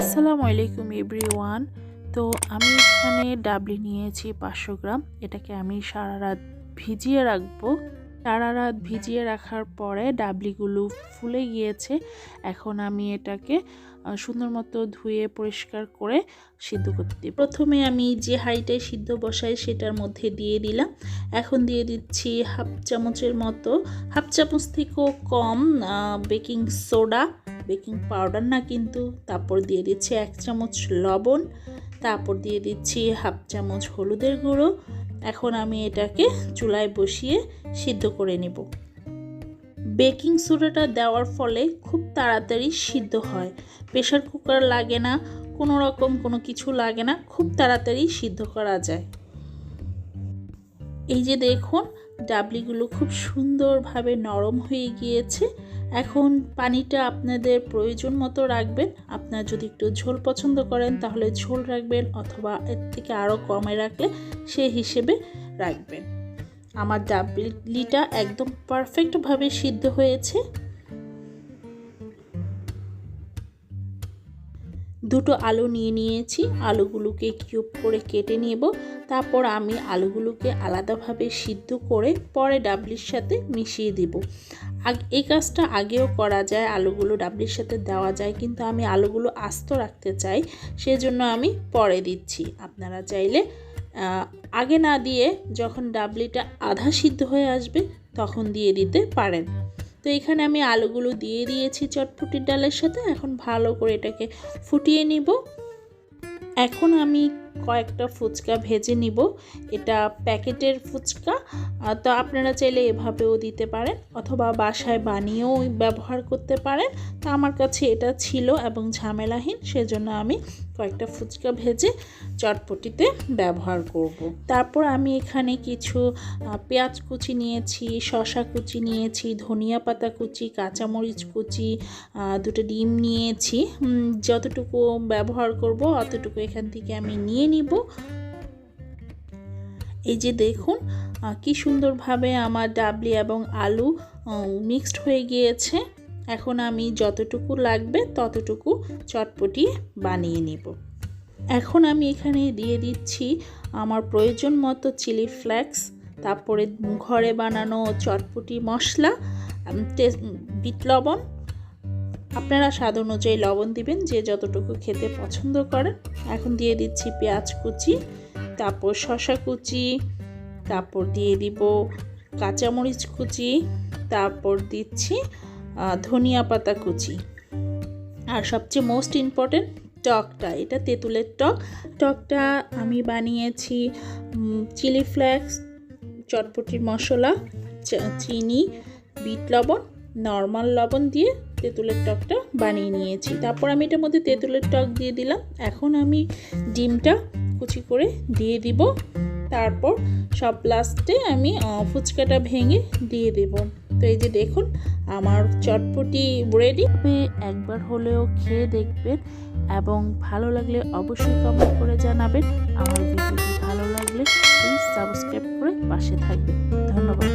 আসসালামু আলাইকুম এভরিওয়ান। তো আমি এখানে ডাবলি নিয়েছি 500 গ্রাম। এটাকে আমি সারা রাত ভিজিয়ে রাখবো। সারা রাত ভিজিয়ে রাখার পরে ডাবলিগুলো ফুলে গিয়েছে। এখন আমি এটাকে সুন্দর মতো ধুয়ে পরিষ্কার করে সিদ্ধ করতে দিই। প্রথমে আমি যে হাঁড়িটায় সিদ্ধ বসাই সেটার মধ্যে দিয়ে দিলাম। এখন দিয়ে দিচ্ছি হাফ চামচের মতো, হাফ চামচ থেকেও কম বেকিং সোডা, বেকিং পাউডার না কিন্তু। তারপর দিয়ে দিচ্ছি 1 চামচ লবণ, তারপর দিয়ে দিচ্ছি হাফ চামচ হলুদের গুঁড়ো। এখন আমি এটাকে চুলায় বসিয়ে সিদ্ধ করে নেব। বেকিং সোডাটা দেওয়ার ফলে খুব তাড়াতাড়ি সিদ্ধ হয়, প্রেসার কুকার লাগে না, কোনো রকম কোনো কিছু লাগে না, খুব তাড়াতাড়ি সিদ্ধ করা যায়। এই যে দেখুন ডাবলিগুলো খুব সুন্দরভাবে নরম হয়ে গিয়েছে। এখন পানিটা আপনাদের প্রয়োজন মতো রাখবেন। আপনারা যদি একটু ঝোল পছন্দ করেন তাহলে ঝোল রাখবেন, অথবা এর থেকে আরও কমে রাখলে সেই হিসেবে রাখবেন। আমার ডাবলিটা একদম পারফেক্টভাবে সিদ্ধ হয়েছে। দুটো আলু নিয়ে নিয়েছি, আলুগুলোকে কিউব করে কেটে নেব। তারপর আমি আলুগুলোকে আলাদাভাবে সিদ্ধ করে পরে ডাবলির সাথে মিশিয়ে দেব। এই কাজটা আগেও করা যায়, আলুগুলো ডাবলির সাথে দেওয়া যায়, কিন্তু আমি আলুগুলো আস্ত রাখতে চাই, সেজন্য আমি পরে দিচ্ছি। আপনারা চাইলে আগে না দিয়ে যখন ডাবলিটা আধা সিদ্ধ হয়ে আসবে তখন দিয়ে দিতে পারেন। তো এখানে আমি আলুগুলো দিয়ে দিয়েছি চটপটির ডালের সাথে। এখন ভালো করে এটাকে ফুটিয়ে নিব। এখন আমি কয়েকটা ফুচকা ভেজে নিব। এটা প্যাকেটের ফুচকা, তো আপনারা চাইলে এভাবেও দিতে পারেন, অথবা বাসায় বানিয়েও ব্যবহার করতে পারেন। তো আমার কাছে এটা ছিল এবং ঝামেলাহীন, সেজন্য আমি কয়েকটা ফুচকা ভেজে চটপটিতে ব্যবহার করব। তারপর আমি এখানে কিছু পেঁয়াজ কুচি নিয়েছি, শসা কুচি নিয়েছি, ধনিয়া পাতা কুচি, কাঁচামরিচ কুচি, দুটো ডিম নিয়েছি। যতটুকু ব্যবহার করব অতটুকু এখান থেকে আমি নিয়ে নিব। এই যে দেখুন কি সুন্দরভাবে আমার ডাবলি এবং আলু মিক্সড হয়ে গিয়েছে। এখন আমি যতটুকু লাগবে ততটুকু চটপটি বানিয়ে নিব। এখন আমি এখানে দিয়ে দিচ্ছি আমার প্রয়োজন মতো চিলি ফ্লেক্স, তারপরে ঘরে বানানো চটপটি মশলা, বিট লবণ। আপনারা স্বাদ অনুযায়ী লবণ দিবেন, যে যতটুকু খেতে পছন্দ করেন। এখন দিয়ে দিচ্ছি পেঁয়াজ কুচি, তারপর শসা কুচি, তারপর দিয়ে দিব কাঁচামরিচ কুচি, তারপর দিচ্ছি ধনিয়া পাতা কুচি। আর সবচেয়ে মোস্ট ইম্পর্টেন্ট টকটা, এটা তেঁতুলের টকটা আমি বানিয়েছি চিলি ফ্লেক্স, চটপটির মশলা, চিনি, বিট লবণ, নর্মাল লবণ দিয়ে তেঁতুলের টকটা বানিয়ে নিয়েছি। তারপর আমি এটার মধ্যে তেঁতুলের টক দিয়ে দিলাম। এখন আমি ডিমটা কুচি করে দিয়ে দিব। তারপর সব লাস্টে আমি ফুচকাটা ভেঙে দিয়ে দেব। তো এই যে দেখুন আমার চটপটি রেডি। একবার হলেও খেয়ে দেখবেন এবং ভালো লাগলে অবশ্যই কমেন্ট করে জানাবেন। আমার ভিডিওটি ভালো লাগলে প্লিজ সাবস্ক্রাইব করে পাশে থাকবেন। ধন্যবাদ।